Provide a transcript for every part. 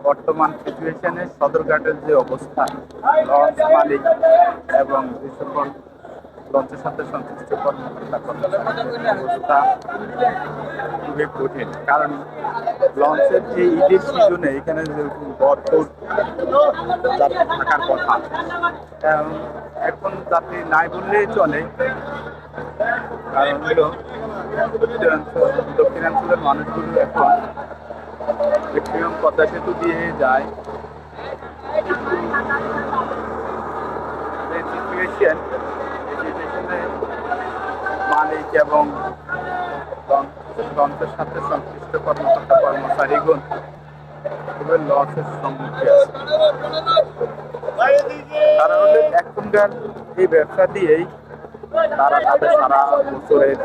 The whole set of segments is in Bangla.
বর্তমান সিচুয়েশনে সদরঘাটের যে অবস্থা, লঞ্চ মালিক এবং যে সকল লঞ্চের সাথে সংশ্লিষ্ট কর্মকর্তা কর্মচারীদের অবস্থা খুবই কঠিন। কারণ লঞ্চের এই ঈদের সিজনে এখানে যেরকম ভরপুর যাত্রী থাকার কথা, কারণ এখন যাত্রী নাই বললেই চলে। কারণ হলো দক্ষিণাঞ্চলের মানুষগুলো এখন ম্যাক্সিমাম পদ্মা সেতু দিয়ে যায়। যে সিচুয়েশন, এই সিচুয়েশনে মালিক এবং লঞ্চের সাথে সংশ্লিষ্ট কর্মকর্তা কর্মচারীগণ খুবই লসের সম্মুখীন আছে। কারণ হলে এখনকার এই ব্যবসা দিয়েই তারা তাদের সারা বছরের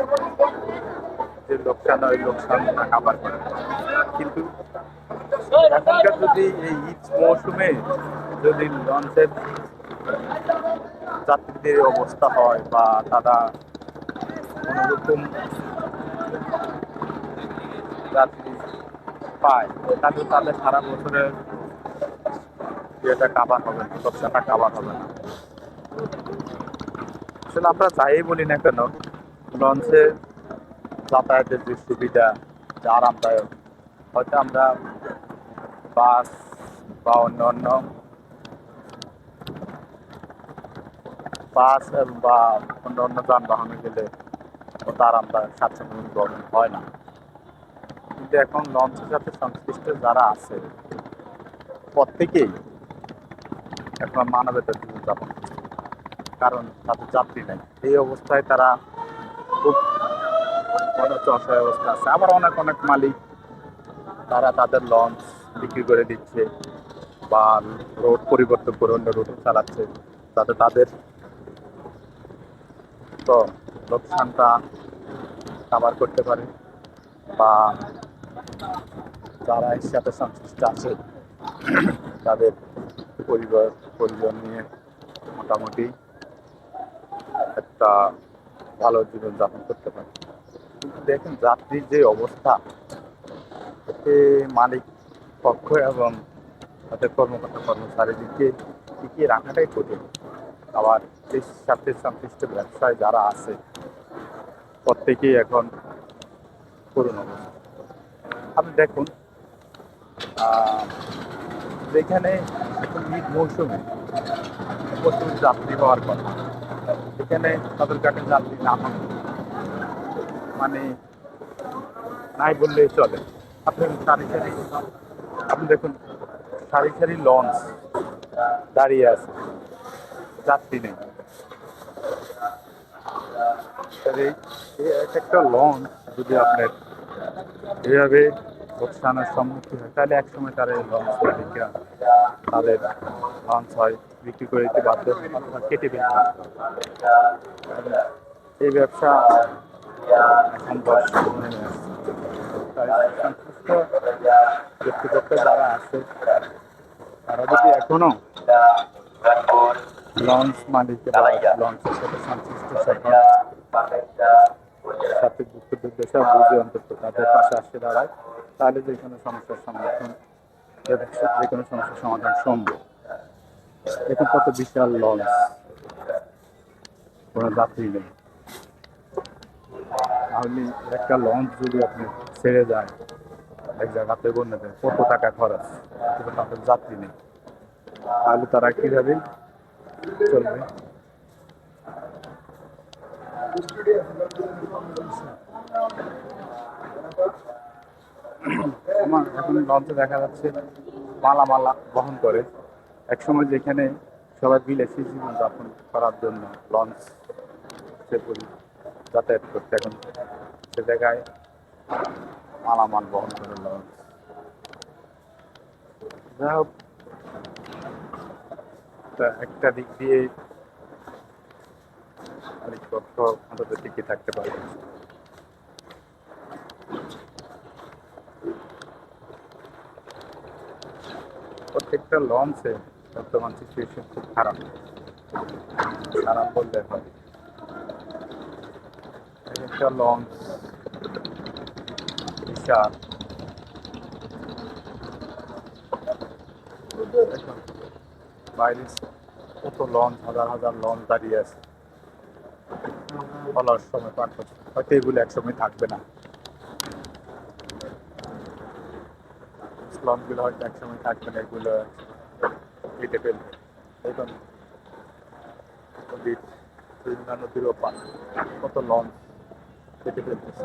যে লোকসান, ওই লোকসানটা কাভার করে। কিন্তু এখনকার যদি এই ঈদ মৌসুমে যদি লঞ্চের যাত্রীদের অবস্থা হয় বা তারা কোনোরকম যাত্রী পায়, তাহলে তাদের সারা বছরের ইয়েটা কাভার হবে না, লোকসানটা কাভার হবে না। আসলে আমরা যাই বলি না কেন, লঞ্চে যাতায়াতের যে সুবিধা, যে আরামদায়ক, হয়তো আমরা বাস বা অন্য বাস বা অন্য যানবাহনে গেলে অত আরামদায়ক স্বাচ্ছন্দ্য অনুভব হয় না। কিন্তু এখন লঞ্চের সাথে সংশ্লিষ্ট যারা আছে প্রত্যেকেই এখন মানবেতর জীবনযাপন করছে, কারণ তাদের যাত্রী নেই। এই অবস্থায় তারা খুব মনে হচ্ছে অসহায় অবস্থা আছে। আবার অনেক অনেক মালিক তারা তাদের লঞ্চ বিক্রি করে দিচ্ছে বা রোড পরিবর্তন করে অন্য রুটে চালাচ্ছে, যাতে তাদের তো লোকসানটা কাভার করতে পারে বা যারা এর সাথে সংশ্লিষ্ট আছে তাদের পরিজন নিয়ে মোটামুটি একটা ভালো জীবনযাপন করতে পারে। কিন্তু দেখেন যাত্রীর যে অবস্থা, এতে মালিক পক্ষ এবং তাদের কর্মকর্তা কর্মচারীদেরকে টিকিয়ে রাখাটাই কঠিন। আবার এই সাথে সংশ্লিষ্ট ব্যবসায় যারা আছে প্রত্যেকেই এখন করুণ অবস্থা। আপনি দেখুন, যেখানে এখন ঈদ মৌসুমে প্রচুর যাত্রী হওয়ার কথা, এখানে সদরঘাটের যাত্রী না মানে নাই বললেই চলে। আপনি আপনি দেখুন সারি সারি লঞ্চ দাঁড়িয়ে আছে, যাত্রী নেই। এক একটা লঞ্চ যদি আপনার এভাবে লোকসানের সম্মুখীন হয়, তাহলে একসময় তারা এই লঞ্চ মালিকরা তাদের লঞ্চ হয় বিক্রি করে দিতে বাধ্য অথবা কেটে ফেলতে বাধ্য। এই ব্যবসা এখন বর্তমানে আসছে। তাই সংশ্লিষ্ট কর্তৃপক্ষ যারা আছে তারা যদি এখনো লঞ্চ মালিক বা লঞ্চের সাথে সংশ্লিষ্ট সকল সাথে যুক্ত দেশে বুঝে অন্তত তাদের পাশে আসে দাঁড়ায়, তাহলে যে কোনো সমস্যার সমাধান, যে কোনো সমস্যার সমাধান সম্ভব। এখন কত বিশাল লঞ্চ, কোনো যাত্রী নেই। তাহলে একটা লঞ্চ যদি আপনি ছেড়ে যায় এক জায়গাতে বন্যা দেয়, কত টাকা খরচ, কিন্তু তাদের যাত্রী নেই, তাহলে তারা কিভাবে চলবে? আমার এখন লঞ্চে দেখা যাচ্ছে মালামালা বহন করে। একসময় যেখানে সবাই বিলাসী জীবন যাপন করার জন্য লঞ্চ সে যাতায়াত করতে, এখন সে জায়গায় মালামাল বহন করে লঞ্চ। যাই হোক, একটা দিক দিয়ে অনেক তথ্য আমাদের টিকে থাকতে পারে। প্রত্যেকটা লঞ্চে বর্তমান সিচুয়েশন খুব খারাপ, খারাপ বললে হয়। একটা লঞ্চ বিশাল, দেখুন, বাইরে কত লঞ্চ, হাজার হাজার লঞ্চ দাঁড়িয়ে আছে, অলস সময় পার করছে। হয়তো এগুলো একসময় থাকবে না, লঞ্চগুলো হয়তো একসময় থাকবে না, এগুলো কেটে ফেলবে। দেখুন নদীর, যমুনা নদীর ওপার কত লঞ্চ কেটে ফেলতেছে।